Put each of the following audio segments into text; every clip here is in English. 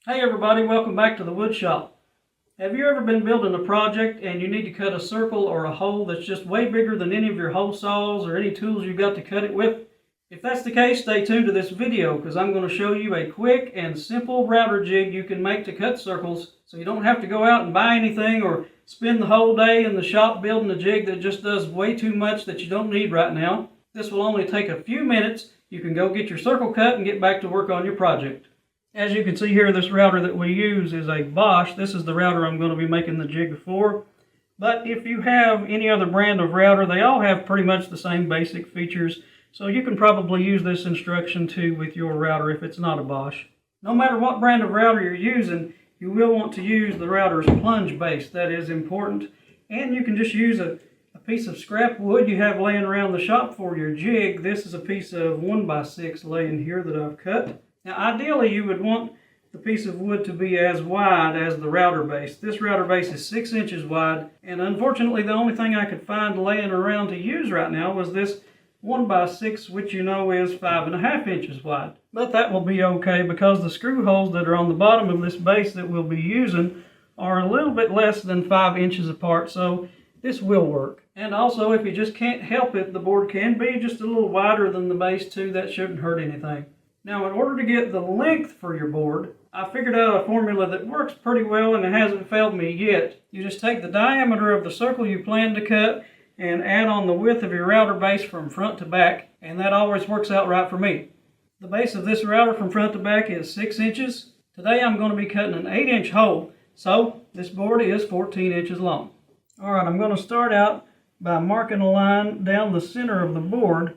Hey everybody, welcome back to the wood shop. Have you ever been building a project and you need to cut a circle or a hole that's just way bigger than any of your hole saws or any tools you've got to cut it with? If that's the case, stay tuned to this video because I'm going to show you a quick and simple router jig you can make to cut circles so you don't have to go out and buy anything or spend the whole day in the shop building a jig that just does way too much that you don't need right now. This will only take a few minutes. You can go get your circle cut and get back to work on your project. As you can see here, this router that we use is a Bosch. This is the router I'm going to be making the jig for. But if you have any other brand of router, they all have pretty much the same basic features. So you can probably use this instruction too with your router if it's not a Bosch. No matter what brand of router you're using, you will want to use the router's plunge base. That is important. And you can just use a piece of scrap wood you have laying around the shop for your jig. This is a piece of 1x6 laying here that I've cut. Now ideally you would want the piece of wood to be as wide as the router base. This router base is 6 inches wide, and unfortunately the only thing I could find laying around to use right now was this 1x6, which you know is 5.5 inches wide. But that will be okay because the screw holes that are on the bottom of this base that we'll be using are a little bit less than 5 inches apart, so this will work. And also, if you just can't help it, the board can be just a little wider than the base too. That shouldn't hurt anything. Now, in order to get the length for your board, I figured out a formula that works pretty well and it hasn't failed me yet. You just take the diameter of the circle you plan to cut and add on the width of your router base from front to back, and that always works out right for me. The base of this router from front to back is 6 inches. Today I'm going to be cutting an 8-inch hole, so this board is 14 inches long. Alright, I'm going to start out by marking a line down the center of the board.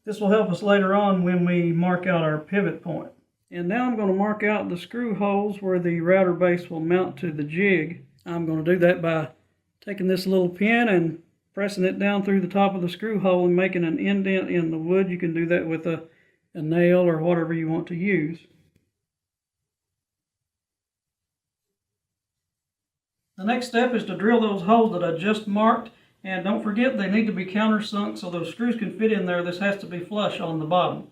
This will help us later on when we mark out our pivot point. And now I'm going to mark out the screw holes where the router base will mount to the jig. I'm going to do that by taking this little pin and pressing it down through the top of the screw hole and making an indent in the wood. You can do that with a nail or whatever you want to use. The next step is to drill those holes that I just marked. And don't forget, they need to be countersunk so those screws can fit in there. This has to be flush on the bottom.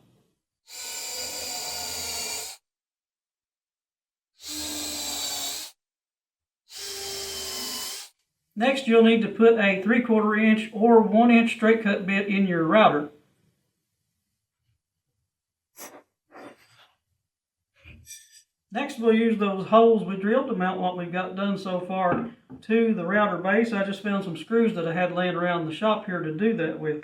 Next, you'll need to put a 3/4 inch or 1 inch straight cut bit in your router. Next, we'll use those holes we drilled to mount what we've got done so far to the router base. I just found some screws that I had laying around the shop here to do that with.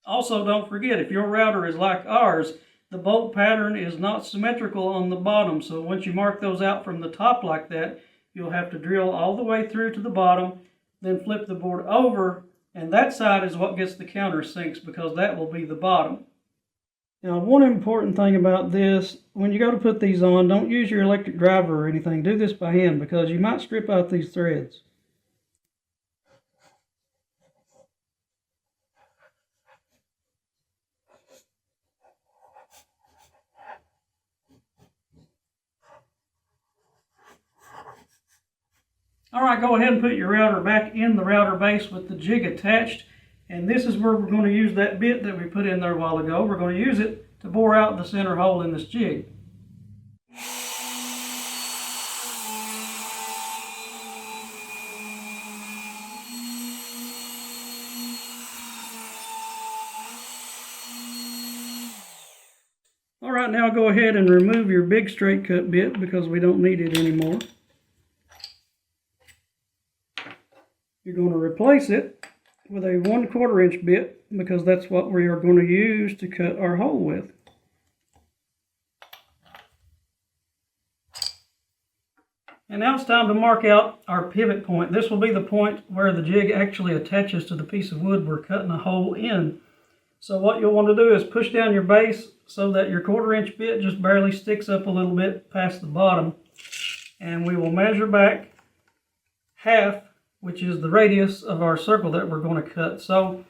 Also, don't forget, if your router is like ours, the bolt pattern is not symmetrical on the bottom. So once you mark those out from the top like that, you'll have to drill all the way through to the bottom, then flip the board over, and that side is what gets the countersinks because that will be the bottom. Now, one important thing about this, when you go to put these on, don't use your electric driver or anything. Do this by hand because you might strip out these threads. Alright, go ahead and put your router back in the router base with the jig attached. And this is where we're going to use that bit that we put in there a while ago. We're going to use it to bore out the center hole in this jig. Alright, now go ahead and remove your big straight cut bit because we don't need it anymore. You're going to replace it with a 1/4 inch bit because that's what we are going to use to cut our hole with. And now it's time to mark out our pivot point. This will be the point where the jig actually attaches to the piece of wood we're cutting a hole in. So what you'll want to do is push down your base so that your 1/4 inch bit just barely sticks up a little bit past the bottom. And we will measure back half, which is the radius of our circle that we're going to cut. So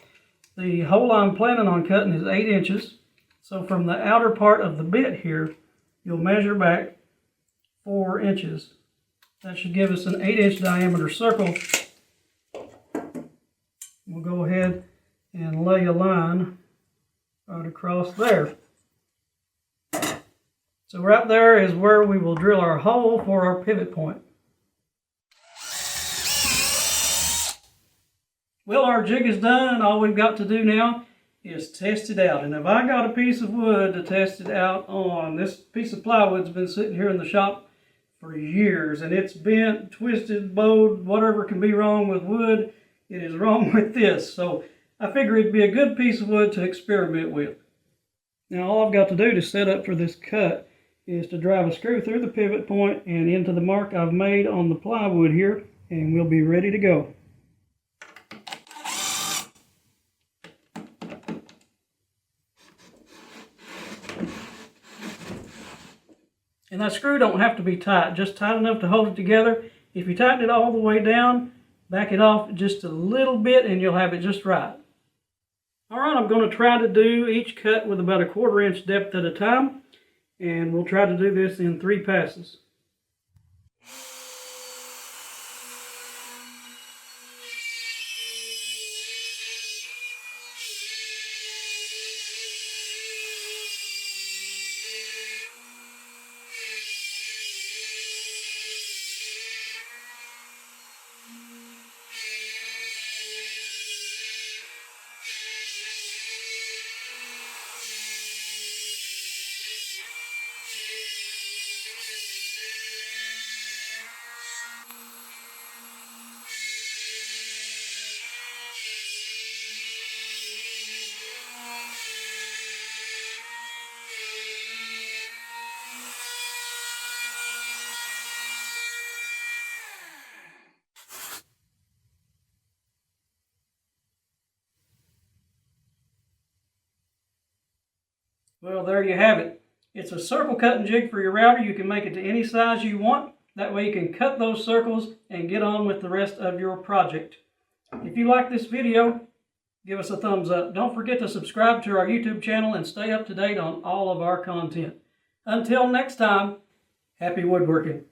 the hole I'm planning on cutting is 8 inches. So from the outer part of the bit here, you'll measure back 4 inches. That should give us an 8-inch diameter circle. We'll go ahead and lay a line right across there. So right there is where we will drill our hole for our pivot point. Well, our jig is done. All we've got to do now is test it out. And if I got a piece of wood to test it out on, this piece of plywood's been sitting here in the shop for years, and it's bent, twisted, bowed, whatever can be wrong with wood, it is wrong with this. So I figure it'd be a good piece of wood to experiment with. Now all I've got to do to set up for this cut is to drive a screw through the pivot point and into the mark I've made on the plywood here, and we'll be ready to go. And that screw don't have to be tight, just tight enough to hold it together. If you tighten it all the way down, back it off just a little bit and you'll have it just right. Alright, I'm going to try to do each cut with about a 1/4 inch depth at a time. And we'll try to do this in 3 passes. Well, there you have it. It's a circle cutting jig for your router. You can make it to any size you want. That way you can cut those circles and get on with the rest of your project. If you like this video, give us a thumbs up. Don't forget to subscribe to our YouTube channel and stay up to date on all of our content. Until next time, happy woodworking.